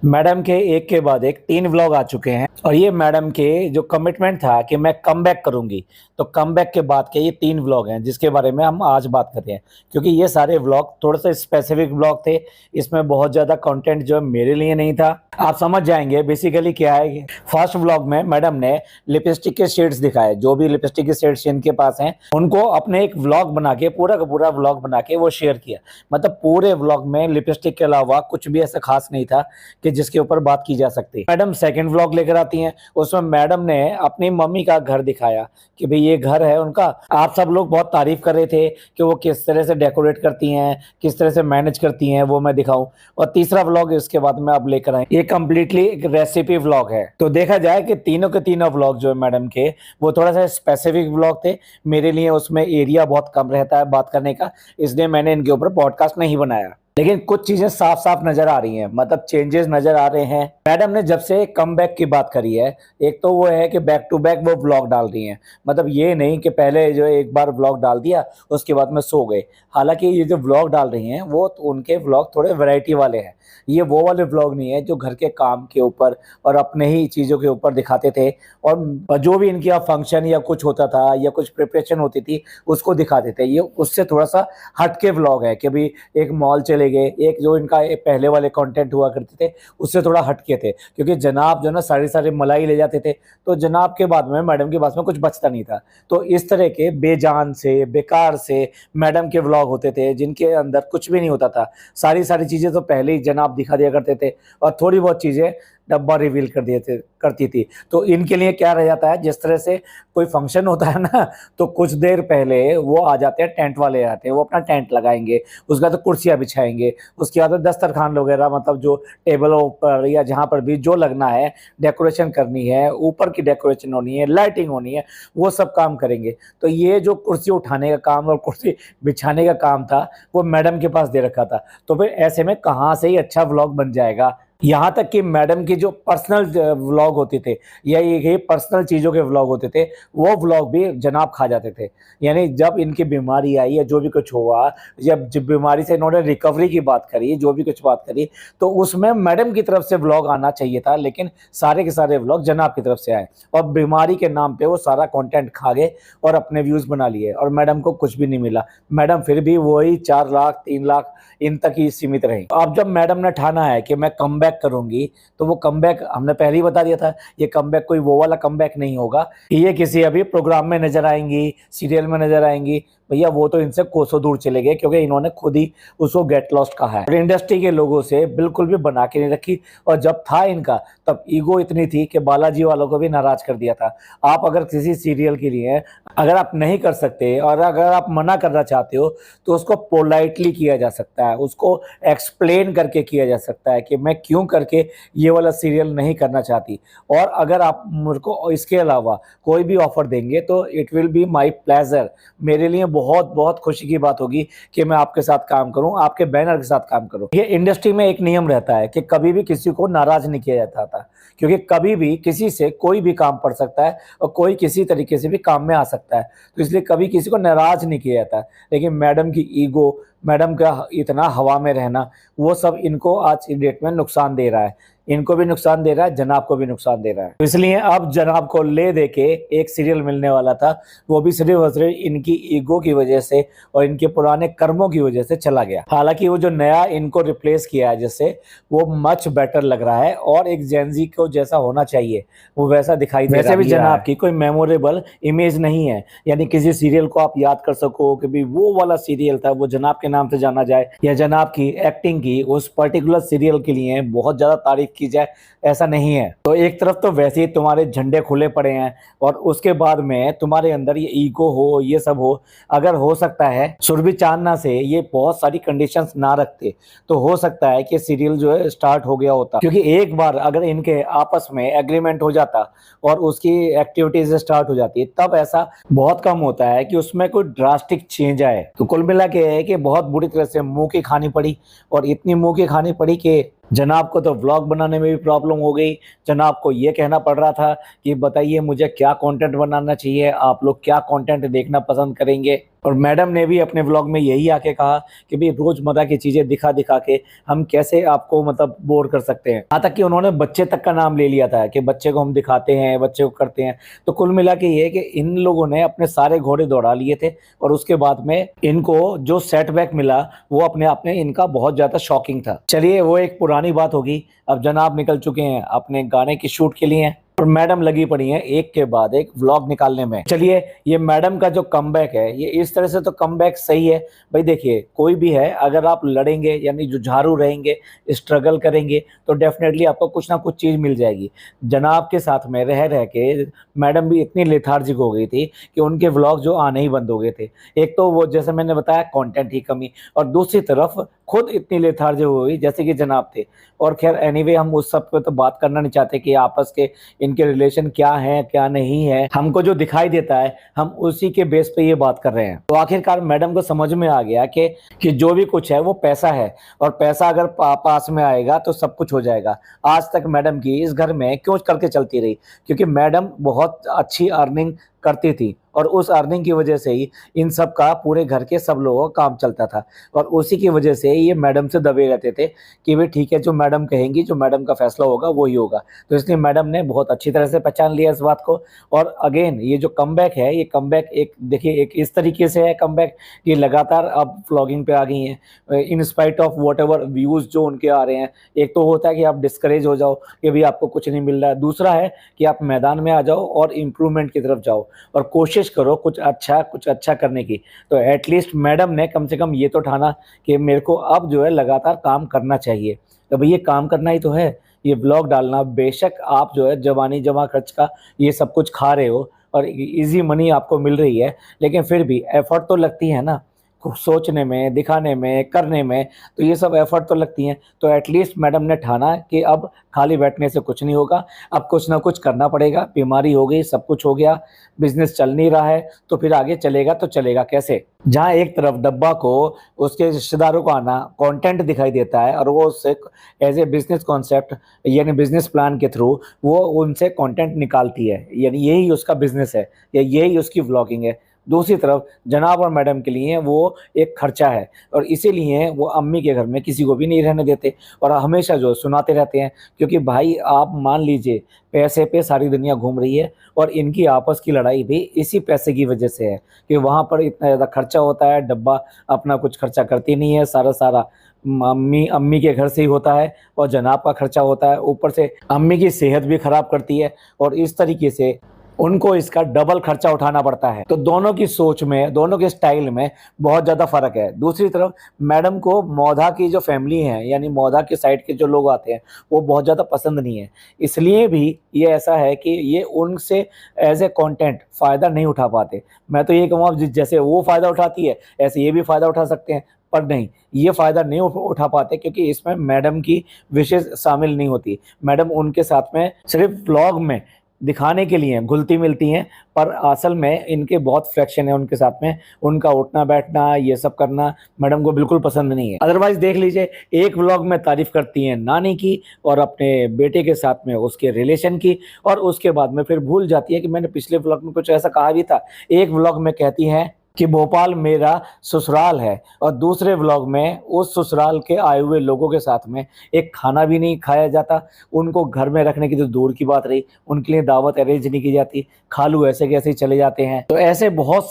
Madam के एक के बाद एक 3 व्लॉग आ चुके हैं और ये मैडम के जो कमिटमेंट था कि मैं कमबैक करूंगी, तो कमबैक के बाद के ये 3 व्लॉग हैं जिसके बारे में हम आज बात कर रहे हैं। क्योंकि ये सारे व्लॉग थोड़े से स्पेसिफिक व्लॉग थे, इसमें बहुत ज़्यादा कंटेंट जो है मेरे लिए नहीं था। आप समझ जाएंगे बेसिकली क्या है। फर्स्ट व्लॉग में मैडम ने लिपस्टिक के शेड्स दिखाए, जो भी लिपस्टिक के शेड्स इनके पास हैं उनको अपने एक व्लॉग बना के पूरा का पूरा व्लॉग बना के वो शेयर किया। मतलब पूरे व्लॉग में लिपस्टिक के अलावा कुछ भी ऐसा खास नहीं था कि जिसके ऊपर बात की जा सकती। मैडम सेकंड व्लॉग लेकर आती हैं, उसमें मैडम ने अपनी मम्मी का घर दिखाया कि भाई ये घर है उनका। आप सब लोग बहुत तारीफ कर रहे थे कि वो किस तरह से डेकोरेट करती हैं, किस तरह से मैनेज करती हैं, वो मैं दिखाऊं। और तीसरा व्लॉग इसके बाद में आप लेकर आए, ये कंप्लीटली एक रेसिपी व्लॉग है। तो देखा जाए कि तीनों के तीनों व्लॉग जो है मैडम के वो थोड़ा सा स्पेसिफिक व्लॉग थे। मेरे लिए उसमें एरिया बहुत कम रहता है बात करने का, इसलिए मैंने इनके ऊपर पॉडकास्ट नहीं बनाया। लेकिन कुछ चीजें साफ साफ नजर आ रही हैं, मतलब चेंजेस नजर आ रहे हैं। मैडम ने जब से कमबैक की बात करी है, एक तो वो है कि बैक टू बैक वो व्लॉग डाल रही हैं। मतलब ये नहीं कि पहले जो एक बार व्लॉग डाल दिया उसके बाद में सो गए। हालांकि ये जो व्लॉग डाल रही हैं वो तो उनके व्लॉग थोड़े वैरायटी वाले हैं। ये वो वाले व्लॉग नहीं है जो घर के काम के ऊपर और अपने ही चीज़ों के ऊपर दिखाते थे, और जो भी इनकी फंक्शन या कुछ होता था या कुछ प्रिपरेशन होती थी उसको दिखाते थे। ये उससे थोड़ा सा हटके व्लॉग है कि भाई एक मॉल चले गए, एक जो इनका एक पहले वाले कंटेंट हुआ करते थे उससे थोड़ा हटके थे। क्योंकि जनाब जो ना सारी सारी मलाई ले जाते थे, तो जनाब के बाद में मैडम के पास में कुछ बचता नहीं था। तो इस तरह के बेजान से बेकार से मैडम के व्लॉग होते थे जिनके अंदर कुछ भी नहीं होता था। सारी सारी चीज़ें तो पहले ही जनाब दिखा दिया करते थे और थोड़ी बहुत चीज़ें डब्बा रिवील कर दिए थे करती थी। तो इनके लिए क्या रह जाता है, जिस तरह से कोई फंक्शन होता है ना, तो कुछ देर पहले वो आ जाते हैं, टेंट वाले आते हैं, वो अपना टेंट लगाएंगे, उसके बाद कुर्सियाँ बिछाएंगे, उसके बाद दस्तरखान वगैरह, मतलब जो टेबलों पर या जहाँ पर भी जो लगना है, डेकोरेशन करनी है, ऊपर की डेकोरेशन होनी है, लाइटिंग होनी है, वो सब काम करेंगे। तो ये जो कुर्सी उठाने का काम और कुर्सी बिछाने का काम था वो मैडम के पास दे रखा था। तो फिर ऐसे में कहाँ से ही अच्छा व्लॉग बन जाएगा। यहाँ तक कि मैडम की जो पर्सनल व्लॉग होते थे या ये पर्सनल चीज़ों के व्लॉग होते थे, वो व्लॉग भी जनाब खा जाते थे। यानी जब इनकी बीमारी आई या जो भी कुछ हुआ, जब बीमारी से इन्होंने रिकवरी की बात करी, जो भी कुछ बात करी, तो उसमें मैडम की तरफ से व्लॉग आना चाहिए था, लेकिन सारे के सारे व्लॉग जनाब की तरफ से आए और बीमारी के नाम पे वो सारा कंटेंट खा गए और अपने व्यूज़ बना लिए और मैडम को कुछ भी नहीं मिला। मैडम फिर भी वही 4 लाख 3 लाख इन तक ही सीमित रही। अब जब मैडम ने ठाना है कि मैं कमबैक करूंगी, तो वो कमबैक हमने पहले ही बता दिया था, ये कमबैक कोई वो वाला कमबैक नहीं होगा। ये किसी अभी प्रोग्राम में नजर आएंगी, सीरियल में नजर आएंगी। भैया वो तो इनसे कोसों दूर चले गए, क्योंकि इन्होंने खुद ही उसको गेट लॉस्ट कहा है और इंडस्ट्री के लोगों से बिल्कुल भी बना के नहीं रखी। और जब था इनका तब ईगो इतनी थी कि बालाजी वालों को भी नाराज कर दिया था। आप अगर किसी सीरियल के लिए अगर आप नहीं कर सकते और अगर आप मना करना चाहते हो, तो उसको पोलाइटली किया जा सकता है, उसको एक्सप्लेन करके किया जा सकता है कि मैं क्यों करके ये वाला सीरियल नहीं करना चाहती। और अगर आप मुझे को इसके अलावा कोई भी ऑफर देंगे तो it will be my pleasure. मेरे लिए बहुत बहुत खुशी की बात होगी कि मैं आपके साथ काम करूं, आपके बैनर के साथ काम करूं। ये इंडस्ट्री में एक नियम रहता है कि कभी भी किसी को नाराज नहीं किया जाता था, क्योंकि कभी भी किसी से कोई भी काम पड़ सकता है और कोई किसी तरीके से भी काम में आ सकता है। तो इसलिए कभी किसी को नाराज नहीं किया जाता। लेकिन मैडम की ईगो, मैडम का इतना हवा में रहना, वो सब इनको आज की डेट में नुकसान दे रहा है। इनको भी नुकसान दे रहा है, जनाब को भी नुकसान दे रहा है। तो इसलिए अब जनाब को ले दे के एक सीरियल मिलने वाला था, वो भी सिर्फ और सिर्फ इनकी ईगो की वजह से और इनके पुराने कर्मों की वजह से चला गया। हालांकि वो जो नया इनको रिप्लेस किया है जिससे, वो मच बेटर लग रहा है और एक जेनजी को जैसा होना चाहिए वो वैसा दिखाई दे रहा है। वैसे भी जनाब की कोई मेमोरेबल इमेज नहीं है, यानी किसी सीरियल को आप याद कर सको कि भाई वो वाला सीरियल था, वो जनाब के नाम से जाना जाए या जनाब की एक्टिंग की उस पर्टिकुलर सीरियल के लिए बहुत ज्यादा तारीफ की जाए, ऐसा नहीं है। तो एक तरफ तो वैसे ही तुम्हारे झंडे खुले पड़े हैं और उसके बाद में तुम्हारे अंदर ये ईगो हो, ये सब हो। अगर हो सकता है सुरभि चांदना से ये बहुत सारी कंडीशंस ना रखते, तो हो सकता है कि सीरियल जो है स्टार्ट हो गया होता। क्योंकि एक बार अगर इनके आपस में एग्रीमेंट हो जाता और उसकी एक्टिविटीज स्टार्ट हो जाती, तब ऐसा बहुत कम होता है कि उसमें कोई ड्रास्टिक चेंज आए। तो कुल मिला के है कि बहुत बुरी तरह से मुंह की खानी पड़ी, और इतनी मुंह की खानी पड़ी कि जनाब को तो व्लॉग बनाने में भी प्रॉब्लम हो गई। जनाब को ये कहना पड़ रहा था कि बताइए मुझे क्या कंटेंट बनाना चाहिए, आप लोग क्या कंटेंट देखना पसंद करेंगे। और मैडम ने भी अपने व्लॉग में यही आके कहा कि भाई रोजमर्रा की चीजें दिखा दिखा के हम कैसे आपको मतलब बोर कर सकते हैं। यहाँ तक कि उन्होंने बच्चे तक का नाम ले लिया था कि बच्चे को हम दिखाते हैं, बच्चे को करते हैं। तो कुल मिला के ये कि इन लोगों ने अपने सारे घोड़े दौड़ा लिए थे और उसके बाद में इनको जो सेटबैक मिला वो अपने आप में इनका बहुत ज्यादा शॉकिंग था। चलिए वो एक पुरानी बात होगी। अब जनाब निकल चुके हैं अपने गाने की शूट के लिए और मैडम लगी पड़ी हैं एक के बाद एक व्लॉग निकालने में। चलिए ये मैडम का जो कमबैक है ये इस तरह से तो कमबैक सही है भाई। देखिए कोई भी है अगर आप लड़ेंगे यानी जुझारू रहेंगे, स्ट्रगल करेंगे तो डेफिनेटली आपको कुछ ना कुछ चीज़ मिल जाएगी। जनाब के साथ में रह रह के मैडम भी इतनी लेथार्जिक हो गई थी कि उनके व्लॉग जो आने ही बंद हो गए थे। एक तो वो जैसे मैंने बताया कंटेंट की कमी, और दूसरी तरफ खुद इतनी लेथार्जिक हो गई जैसे कि जनाब थे। और खैर एनीवे हम उस सब पे तो बात करना नहीं चाहते कि आपस के इनके रिलेशन क्या है क्या नहीं है। हमको जो दिखाई देता है हम उसी के बेस पे ये बात कर रहे हैं। तो आखिरकार मैडम को समझ में आ गया कि जो भी कुछ है वो पैसा है, और पैसा अगर पास में आएगा तो सब कुछ हो जाएगा। आज तक मैडम की इस घर में क्यों करके चलती रही? क्योंकि मैडम बहुत अच्छी अर्निंग करती थी और उस अर्निंग की वजह से ही इन सब का पूरे घर के सब लोगों का काम चलता था। और उसी की वजह से ये मैडम से दबे रहते थे कि भाई ठीक है जो मैडम कहेंगी, जो मैडम का फैसला होगा वही होगा। तो इसलिए मैडम ने बहुत अच्छी तरह से पहचान लिया इस बात को। और अगेन ये जो कमबैक है, ये कमबैक एक देखिए एक इस तरीके से है कमबैक कि लगातार अब व्लॉगिंग पे आ गई हैं in spite of what ever views जो उनके आ रहे हैं। एक तो होता है कि आप डिस्करेज हो जाओ कि भाई आपको कुछ नहीं मिल रहा है, दूसरा है कि आप मैदान में आ जाओ और इम्प्रूवमेंट की तरफ जाओ और कोशिश करो कुछ अच्छा करने की। तो एटलीस्ट मैडम ने कम से कम ये तो ठाना कि मेरे को अब जो है लगातार काम करना चाहिए। तो भई ये काम करना ही तो है, ये व्लॉग डालना। बेशक आप जो है जवानी जमा खर्च का ये सब कुछ खा रहे हो और ईज़ी मनी आपको मिल रही है, लेकिन फिर भी एफर्ट तो लगती है ना, कुछ सोचने में, दिखाने में, करने में, तो ये सब एफर्ट तो लगती हैं। तो एटलीस्ट मैडम ने ठाना कि अब खाली बैठने से कुछ नहीं होगा, अब कुछ ना कुछ करना पड़ेगा। बीमारी हो गई, सब कुछ हो गया, बिज़नेस चल नहीं रहा है, तो फिर आगे चलेगा तो चलेगा कैसे? जहाँ एक तरफ डब्बा को उसके रिश्तेदारों को आना कंटेंट दिखाई देता है और वो उससे एज़ ए बिज़नेस कॉन्सेप्ट यानी बिज़नेस प्लान के थ्रू वो उनसे कंटेंट निकालती है, यानी यही उसका बिज़नेस है या यही उसकी व्लॉगिंग है। दूसरी तरफ जनाब और मैडम के लिए वो एक खर्चा है और इसीलिए वो अम्मी के घर में किसी को भी नहीं रहने देते और हमेशा जो सुनाते रहते हैं। क्योंकि भाई आप मान लीजिए पैसे पे सारी दुनिया घूम रही है और इनकी आपस की लड़ाई भी इसी पैसे की वजह से है कि वहाँ पर इतना ज़्यादा खर्चा होता है। डब्बा अपना कुछ खर्चा करती नहीं है, सारा अम्मी के घर से ही होता है और जनाब का खर्चा होता है। ऊपर से अम्मी की सेहत भी ख़राब करती है और इस तरीके से उनको इसका डबल खर्चा उठाना पड़ता है। तो दोनों की सोच में, दोनों के स्टाइल में बहुत ज़्यादा फ़र्क है। दूसरी तरफ मैडम को मौधा की जो फैमिली है यानी मौधा के साइड के जो लोग आते हैं वो बहुत ज़्यादा पसंद नहीं है। इसलिए भी ये ऐसा है कि ये उनसे एज ए कंटेंट फ़ायदा नहीं उठा पाते। मैं तो ये कहूँगा जैसे वो फ़ायदा उठाती है ऐसे ये भी फ़ायदा उठा सकते हैं, पर नहीं, ये फ़ायदा नहीं उठा पाते क्योंकि इसमें मैडम की विशेष शामिल नहीं होती। मैडम उनके साथ में सिर्फ व्लॉग में दिखाने के लिए घुलती मिलती हैं, पर असल में इनके बहुत फ्रैक्शन है उनके साथ में। उनका उठना बैठना ये सब करना मैडम को बिल्कुल पसंद नहीं है। अदरवाइज देख लीजिए एक व्लॉग में तारीफ करती हैं नानी की और अपने बेटे के साथ में उसके रिलेशन की, और उसके बाद में फिर भूल जाती है कि मैंने पिछले व्लॉग में कुछ ऐसा कहा भी था। एक व्लॉग में कहती हैं कि भोपाल मेरा ससुराल है और दूसरे व्लॉग में उस ससुराल के आए हुए लोगों के साथ में एक खाना भी नहीं खाया जाता। उनको घर में रखने की तो दूर की बात रही, उनके लिए दावत अरेंज नहीं की जाती, खालू ऐसे कैसे ही चले जाते हैं। तो ऐसे बहुत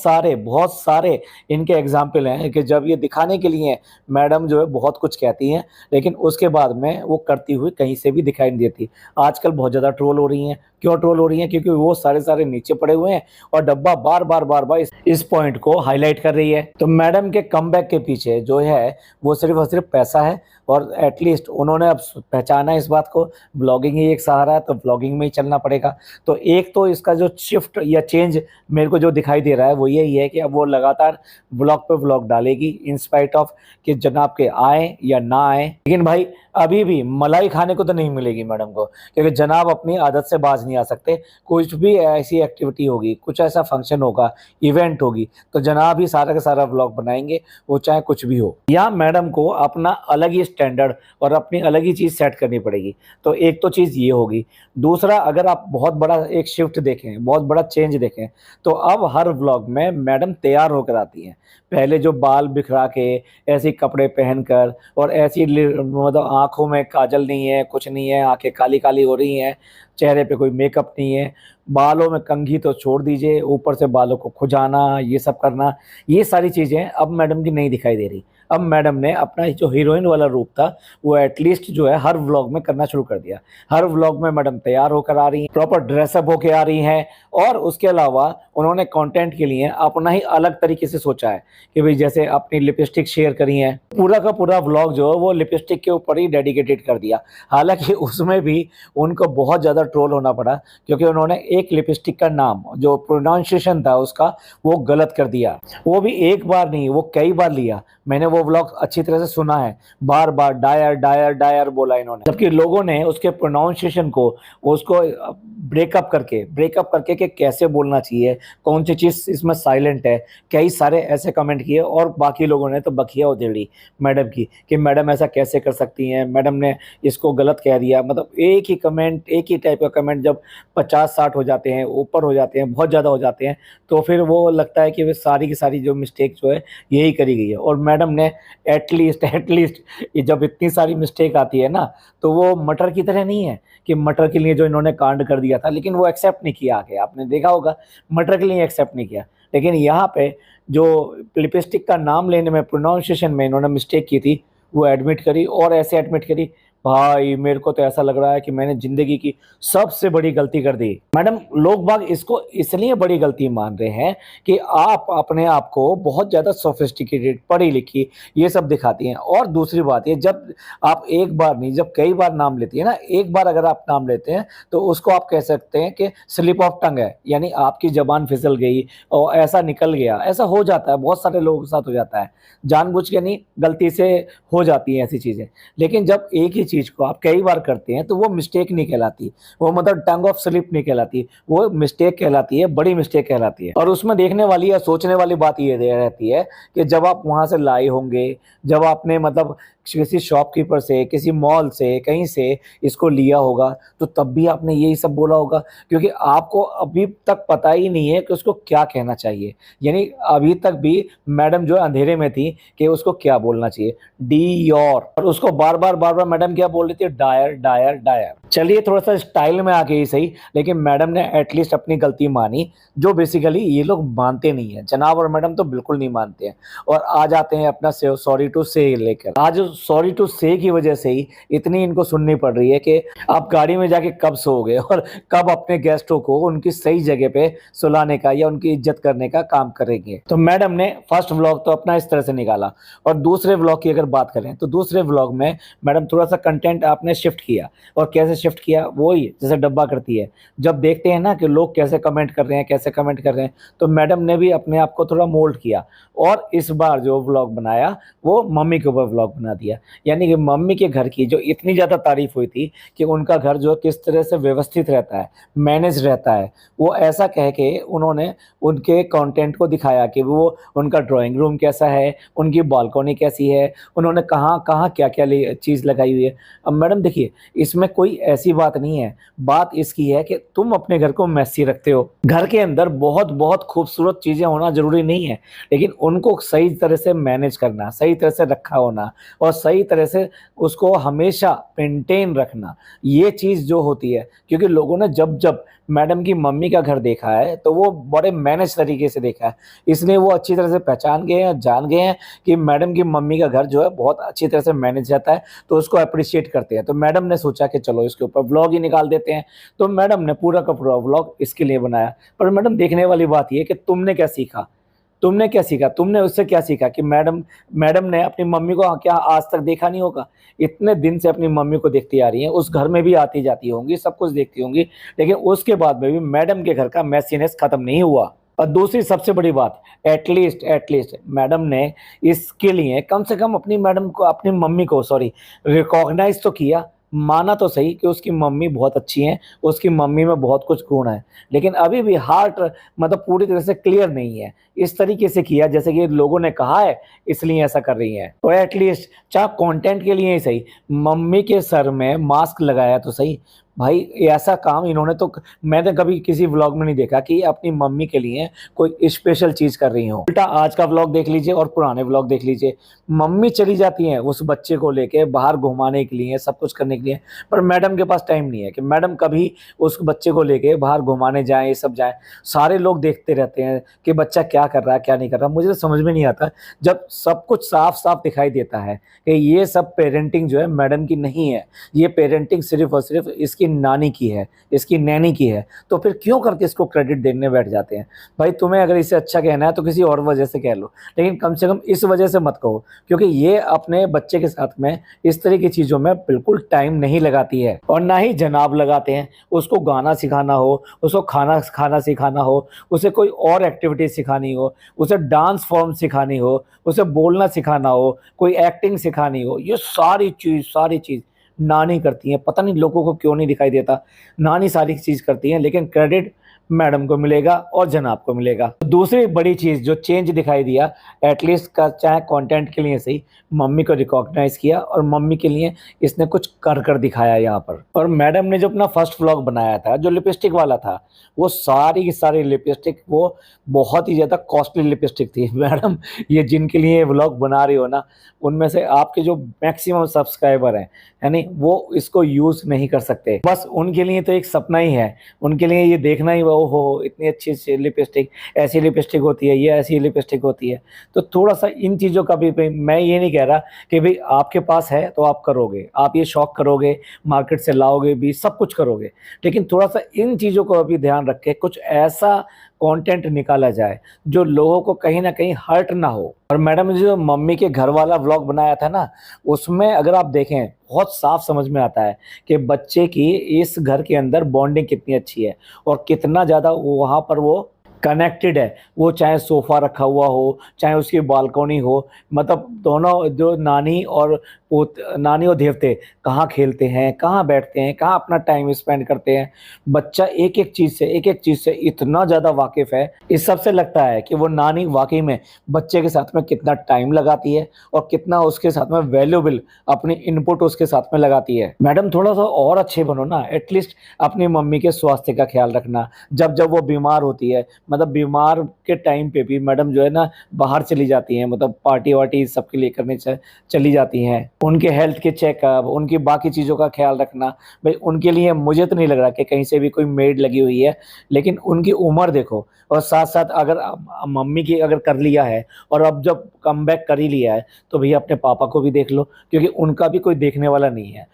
सारे इनके एग्जाम्पल हैं कि जब ये दिखाने के लिए मैडम जो है बहुत कुछ कहती हैं लेकिन उसके बाद में वो करती हुई कहीं से भी दिखाई नहीं देती। आजकल बहुत ज़्यादा ट्रोल हो रही हैं। क्यों ट्रोल हो रही हैं? क्योंकि वो सारे नीचे पड़े हुए हैं और डब्बा बार बार इस पॉइंट को हाईलाइट कर रही है। तो मैडम के कमबैक के पीछे जो है वो सिर्फ और सिर्फ पैसा है और एटलीस्ट उन्होंने अब पहचाना इस बात को, ब्लॉगिंग ही एक सहारा है तो ब्लॉगिंग में ही चलना पड़ेगा। तो एक तो इसका जो शिफ्ट या चेंज मेरे को जो दिखाई दे रहा है वो यही है कि अब वो लगातार ब्लॉग पे ब्लॉग डालेगी इन स्पाइट ऑफ कि जनाब के आए या ना आए। लेकिन भाई अभी भी मलाई खाने को तो नहीं मिलेगी मैडम को, क्योंकि जनाब अपनी आदत से बाज नहीं आ सकते। कुछ भी ऐसी एक्टिविटी होगी, कुछ ऐसा फंक्शन होगा, इवेंट होगी, तो जनाब ही सारा का सारा व्लॉग बनाएंगे, वो चाहे कुछ भी हो। यहाँ मैडम को अपना अलग ही स्टैंडर्ड और अपनी अलग ही चीज़ सेट करनी पड़ेगी। तो एक तो चीज़ ये होगी। दूसरा, अगर आप बहुत बड़ा एक शिफ्ट देखें, बहुत बड़ा चेंज देखें, तो अब हर व्लॉग में मैडम तैयार होकर आती हैं। पहले जो बाल बिखरा के, ऐसे ही कपड़े पहनकर और ऐसी मतलब आँखों में काजल नहीं है, कुछ नहीं है, आँखें काली-काली हो रही हैं, चेहरे पे कोई मेकअप नहीं है, बालों में कंघी तो छोड़ दीजिए, ऊपर से बालों को खुजाना, ये सब करना, ये सारी चीज़ें अब मैडम की नहीं दिखाई दे रही। अब मैडम ने अपना जो हीरोइन वाला रूप था, वो एटलीस्ट जो है हर व्लॉग में करना शुरू कर दिया। हर व्लॉग में मैडम तैयार होकर आ रही हैं, प्रॉपर ड्रेसअप होके आ रही हैं और उसके अलावा उन्होंने कंटेंट के लिए अपना ही अलग तरीके से सोचा है कि भई जैसे अपनी लिपस्टिक शेयर करी हैं, पूरा का पूरा व्लॉग जो है वो लिपस्टिक के ऊपर ही डेडिकेटेड कर दिया। हालाँकि उसमें भी उनको बहुत ज़्यादा ट्रोल होना पड़ा क्योंकि उन्होंने एक लिपस्टिक का नाम जो प्रोनाउंसिएशन था उसका वो गलत कर दिया। वो भी एक बार नहीं, वो कई बार लिया। मैंने वो व्लॉग अच्छी तरह से सुना है, बार-बार डायर डायर डायर बोला इन्होंने। जबकि लोगों ने उसके प्रोनाउंसिएशन को उसको ब्रेकअप करके कि कैसे बोलना चाहिए, कौन सी चीज़ इसमें साइलेंट है, कई सारे ऐसे कमेंट किए और बाकी लोगों ने तो बखिया उधेड़ी मैडम की कि मैडम ऐसा कैसे कर सकती हैं, मैडम ने इसको गलत कह दिया। मतलब एक ही कमेंट, एक ही टाइप का कमेंट जब 50-60 हो जाते हैं, ऊपर हो जाते हैं, बहुत ज़्यादा हो जाते हैं, तो फिर वो लगता है कि वे सारी की सारी जो मिस्टेक जो है यही करी गई है। और मैडम ने एटलीस्ट ये जब इतनी सारी मिस्टेक आती है ना, तो वो मटर की तरह नहीं है कि मटर के लिए जो इन्होंने कांड कर दिया था, लेकिन वो एक्सेप्ट नहीं किया आगे। आपने देखा होगा मटर के लिए एक्सेप्ट नहीं किया, लेकिन यहाँ पे जो लिपस्टिक का नाम लेने में, प्रोनाउंसिएशन में इन्होंने मिस्टेक की थी, वो एडमिट करी और ऐसे एडमिट करी, भाई मेरे को तो ऐसा लग रहा है कि मैंने ज़िंदगी की सबसे बड़ी गलती कर दी। मैडम, लोग बाग इसको इसलिए बड़ी गलती मान रहे हैं कि आप अपने आप को बहुत ज़्यादा सोफिस्टिकेटेड, पढ़ी-लिखी, ये सब दिखाती हैं। और दूसरी बात ये, जब आप एक बार नहीं, जब कई बार नाम लेती हैं ना, एक बार अगर आप नाम लेते हैं, तो उसको आप कह सकते हैं कि स्लिप ऑफ टंग है, यानी आपकी ज़बान फिसल गई और ऐसा निकल गया। ऐसा हो जाता है, बहुत सारे लोगों के साथ हो जाता है, जानबूझ के नहीं, गलती से हो जाती हैं ऐसी चीज़ें। लेकिन जब एक ही चीज़ को आप कई बार करते हैं तो वो मिस्टेक नहीं कहलाती, वो मतलब टंग ऑफ स्लिप नहीं कहलाती, वो मिस्टेक कहलाती है, बड़ी मिस्टेक कहलाती है। और उसमें देखने वाली या सोचने वाली बात ये रहती है कि जब आप वहाँ से लाए होंगे, जब आपने मतलब किसी शॉपकीपर से, किसी मॉल से, कहीं से इसको लिया होगा, तो तब भी आपने यही सब बोला होगा, क्योंकि आपको अभी तक पता ही नहीं है कि उसको क्या कहना चाहिए। यानी अभी तक भी मैडम जो है अंधेरे में थी कि उसको क्या बोलना चाहिए, डियोर, और उसको बार-बार मैडम क्या बोल रही थी, डायर, डायर, डायर। चलिए थोड़ा-सा स्टाइल में आ गई ही सही, लेकिन मैडम ने एटलीस्ट अपनी गलती मानी, जो बेसिकली ये लोग मानते नहीं हैं। जनाब और मैडम तो बिल्कुल नहीं मानते हैं और आ जाते हैं अपना सॉरी टू से लेकर। आज सॉरी टू से की वजह से ही इतनी इनको सुननी पड़ रही है कि आप गाड़ी में जाके कब सोओगे और कब अपने गेस्टों को उनकी सही जगह पे सुलाने का या उनकी इज्जत करने का काम करेंगे। तो मैडम ने फर्स्ट व्लॉग तो अपना इस तरह से निकाला और दूसरे व्लॉग की अगर बात करें तो दूसरे व्लॉग में मैडम थोड़ा सा कंटेंट आपने शिफ्ट किया। और कैसे शिफ्ट किया, वही जैसे डब्बा करती है, जब देखते हैं ना कि लोग कैसे कमेंट कर रहे हैं, कैसे कमेंट कर रहे हैं, तो मैडम ने भी अपने आप को थोड़ा मोल्ड किया और इस बार जो व्लॉग बनाया वो मम्मी के ऊपर व्लॉग बना दिया। यानी कि मम्मी के घर की जो इतनी ज़्यादा तारीफ हुई थी कि उनका घर जो किस तरह से व्यवस्थित रहता है, मैनेज रहता है, वो ऐसा कह के उन्होंने उनके कंटेंट को दिखाया कि वो उनका ड्राइंग रूम कैसा है, उनकी बालकनी कैसी है, उन्होंने कहाँ-कहाँ क्या-क्या चीज़ लगाई हुई है। अब मैडम देखिए, इसमें कोई ऐसी बात नहीं है, बात इसकी है कि तुम अपने घर को मेसी रखते हो। घर के अंदर बहुत-बहुत खूबसूरत चीज़ें होना ज़रूरी नहीं है, लेकिन उनको सही तरह से मैनेज करना, सही तरह से रखा होना और सही तरह से उसको हमेशा मेंटेन रखना, ये चीज़ जो होती है। क्योंकि लोगों ने जब मैडम की मम्मी का घर देखा है, तो वो बड़े मैनेज तरीके से देखा है, इसलिए वो अच्छी तरह से पहचान गए हैं, जान गए हैं कि मैडम की मम्मी का घर जो है बहुत अच्छी तरह से मैनेज रहता है, तो उसको एप्रिशिएट करते हैं। तो मैडम ने सोचा कि चलो इसके ऊपर व्लॉग ही निकाल देते हैं, तो मैडम ने पूरा का पूरा व्लॉग इसके लिए बनाया। पर मैडम, देखने वाली बात ये है कि तुमने क्या सीखा? तुमने क्या सीखा? तुमने उससे क्या सीखा कि मैडम ने अपनी मम्मी को क्या आज तक देखा नहीं होगा? इतने दिन से अपनी मम्मी को देखती आ रही हैं, उस घर में भी आती-जाती होंगी, सब कुछ देखती होंगी, लेकिन उसके बाद में भी मैडम के घर का मेसीनेस खत्म नहीं हुआ। और दूसरी सबसे बड़ी बात, एटलीस्ट मैडम ने इसके लिए कम से कम अपनी मम्मी को सॉरी रिकॉग्नाइज़ तो किया। माना तो सही कि उसकी मम्मी बहुत अच्छी हैं, उसकी मम्मी में बहुत कुछ गुण है, लेकिन अभी भी हार्ट मतलब पूरी तरह से क्लियर नहीं है। इस तरीके से किया जैसे कि लोगों ने कहा है, इसलिए ऐसा कर रही हैं। तो एटलीस्ट चाहे कंटेंट के लिए ही सही, मम्मी के सर में मास्क लगाया तो सही। भाई ऐसा काम इन्होंने तो मैंने कभी किसी व्लॉग में नहीं देखा कि अपनी मम्मी के लिए कोई स्पेशल चीज़ कर रही हो। उल्टा आज का व्लॉग देख लीजिए और पुराने व्लॉग देख लीजिए, मम्मी चली जाती हैं उस बच्चे को लेके बाहर घुमाने के लिए, सब कुछ करने के लिए, पर मैडम के पास टाइम नहीं है कि मैडम कभी उस बच्चे को लेके बाहर घुमाने जाएँ, ये सब जाएँ। सारे लोग देखते रहते हैं कि बच्चा क्या कर रहा है, क्या नहीं कर रहा। मुझे तो समझ में नहीं आता जब सब कुछ साफ-साफ दिखाई देता है कि ये सब पेरेंटिंग जो है मैडम की नहीं है। ये पेरेंटिंग सिर्फ़ और सिर्फ़ इसकी नानी की है, इसकी नैनी की है। तो फिर क्यों करके इसको क्रेडिट देने बैठ जाते हैं? भाई तुम्हें अगर इसे अच्छा कहना है तो किसी और वजह से कह लो, लेकिन कम से कम इस वजह से मत कहो, क्योंकि ये अपने बच्चे के साथ में इस तरह की चीज़ों में बिल्कुल टाइम नहीं लगाती है और ना ही जनाब लगाते हैं। उसको गाना सिखाना हो, उसको खाना खाना सिखाना हो, उसे कोई और एक्टिविटी सिखानी हो, उसे डांस फॉर्म सिखानी हो, उसे बोलना सिखाना हो, कोई एक्टिंग सिखानी हो, ये सारी चीज़ नानी करती हैं। पता नहीं लोगों को क्यों नहीं दिखाई देता, नानी सारी चीज़ करती हैं, लेकिन क्रेडिट मैडम को मिलेगा और जनाब को मिलेगा। दूसरी बड़ी चीज़ जो चेंज दिखाई दिया, एटलीस्ट का चाहे कंटेंट के लिए सही, मम्मी को रिकॉग्नाइज़ किया और मम्मी के लिए इसने कुछ कर दिखाया यहाँ पर। और मैडम ने जो अपना फर्स्ट व्लॉग बनाया था, जो लिपस्टिक वाला था, वो सारी की सारी लिपस्टिक वो बहुत ही ज़्यादा कॉस्टली लिपस्टिक थी। मैडम ये जिनके लिए व्लॉग बना रही हो ना, उनमें से आपके जो मैक्सिमम सब्सक्राइबर हैं, यानी वो इसको यूज़ नहीं कर सकते। बस उनके लिए तो एक सपना ही है, उनके लिए ये देखना ही ओहो! इतनी अच्छी-अच्छी लिपस्टिक, ऐसी लिपस्टिक होती है, ये ऐसी लिपस्टिक होती है। तो थोड़ा-सा इन चीज़ों का भी मैं ये नहीं कह रहा कि भई आपके पास है तो आप करोगे, आप ये शौक करोगे, मार्केट से लाओगे भी, सब कुछ करोगे। लेकिन थोड़ा-सा इन चीज़ों को अभी ध्यान रख के कुछ ऐसा कंटेंट निकाला जाए, जो लोगों को कहीं न कहीं हर्ट ना हो। और मैडम ने जो मम्मी के घर वाला व्लॉग बनाया था ना, उसमें अगर आप देखें, बहुत साफ समझ में आता है कि बच्चे की इस घर के अंदर बॉन्डिंग कितनी अच्छी है और कितना ज़्यादा वहाँ पर वो कनेक्टेड है। वो चाहे सोफ़ा रखा हुआ हो, चाहे उसकी बालकनी हो, मतलब दोनों जो नानी और देवते कहाँ खेलते हैं, कहाँ बैठते हैं, कहाँ अपना टाइम स्पेंड करते हैं। बच्चा एक-एक चीज़ से इतना ज़्यादा वाकिफ़ है, इस सब से लगता है कि वो नानी वाक़ई में बच्चे के साथ में कितना टाइम लगाती है और कितना उसके साथ में वैल्यूएबल अपनी इनपुट उसके साथ में लगाती है। मैडम थोड़ा-सा और अच्छे बनो ना, एटलीस्ट अपनी मम्मी के स्वास्थ्य का ख़्याल रखना। जब-जब वो बीमार होती है, मतलब बीमार के टाइम पे भी मैडम जो है ना बाहर चली जाती हैं, मतलब पार्टी-वार्टी सबके लिए करने चली जाती हैं। उनके हेल्थ के चेकअप, उनकी बाकी चीज़ों का ख़्याल रखना, भई उनके लिए मुझे तो नहीं लग रहा कि कहीं से भी कोई मेड लगी हुई है, लेकिन उनकी उम्र देखो और साथ-साथ अगर मम्मी की अगर कर लिया है और अब जब कमबैक कर ही लिया है, तो भैया अपने पापा को भी देख लो, क्योंकि उनका भी कोई देखने वाला नहीं है।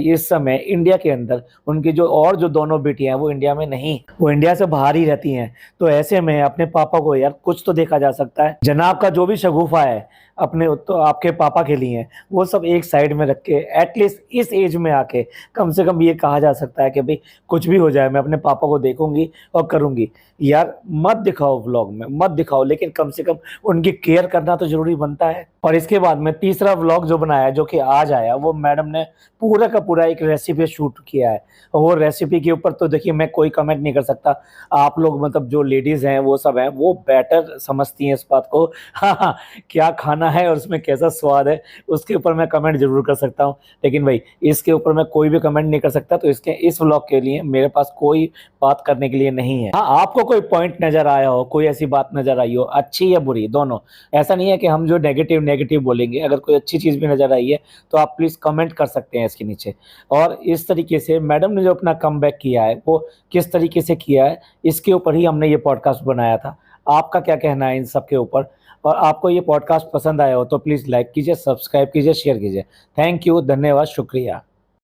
इस समय इंडिया के अंदर उनकी जो दोनों बेटियाँ हैं वो इंडिया में नहीं, वो इंडिया से बाहर ही रहती हैं। तो ऐसे में अपने पापा को यार कुछ तो देखा जा सकता है। जनाब का जो भी शगुफ़ा है अपने तो आपके पापा के लिए, वो सब एक साइड में रख के एटलीस्ट इस एज में आके कम से कम ये कहा जा सकता है कि भई कुछ भी हो जाए मैं अपने पापा को देखूँगी और करूँगी। यार मत दिखाओ व्लॉग में, मत दिखाओ, लेकिन कम से कम उनकी केयर करना तो ज़रूरी बनता है। और इसके बाद में तीसरा व्लॉग जो बनाया, जो कि आज आया, वो मैडम ने पूरा का पूरा एक रेसिपी शूट किया है। और वो रेसिपी के ऊपर तो देखिए मैं कोई कमेंट नहीं कर सकता। आप लोग मतलब जो लेडीज़ हैं वो सब हैं, वो बेटर समझती हैं इस बात को। हाँ, हाँ, क्या खाना है और उसमें कैसा स्वाद है, उसके ऊपर मैं कमेंट ज़रूर कर सकता हूँ। लेकिन भई इसके ऊपर मैं कोई भी कमेंट नहीं कर सकता, तो इस व्लॉग के लिए मेरे पास कोई बात करने के लिए नहीं है। हाँ, आपको कोई पॉइंट नज़र आया हो, कोई ऐसी बात नज़र आई हो, अच्छी या बुरी दोनों, ऐसा नहीं है कि हम जो नेगेटिव बोलेंगे, अगर कोई अच्छी चीज़ भी नज़र आई है, तो आप प्लीज़ कमेंट कर सकते हैं इसके नीचे। और इस तरीके से मैडम ने जो अपना कमबैक किया है, वो किस तरीके से किया है, इसके ऊपर ही हमने ये पॉडकास्ट बनाया था। आपका क्या कहना है इन सब के ऊपर? और आपको ये पॉडकास्ट पसंद आया हो तो प्लीज़ लाइक कीजिए, सब्सक्राइब कीजिए, शेयर कीजिए। थैंक यू, धन्यवाद, शुक्रिया।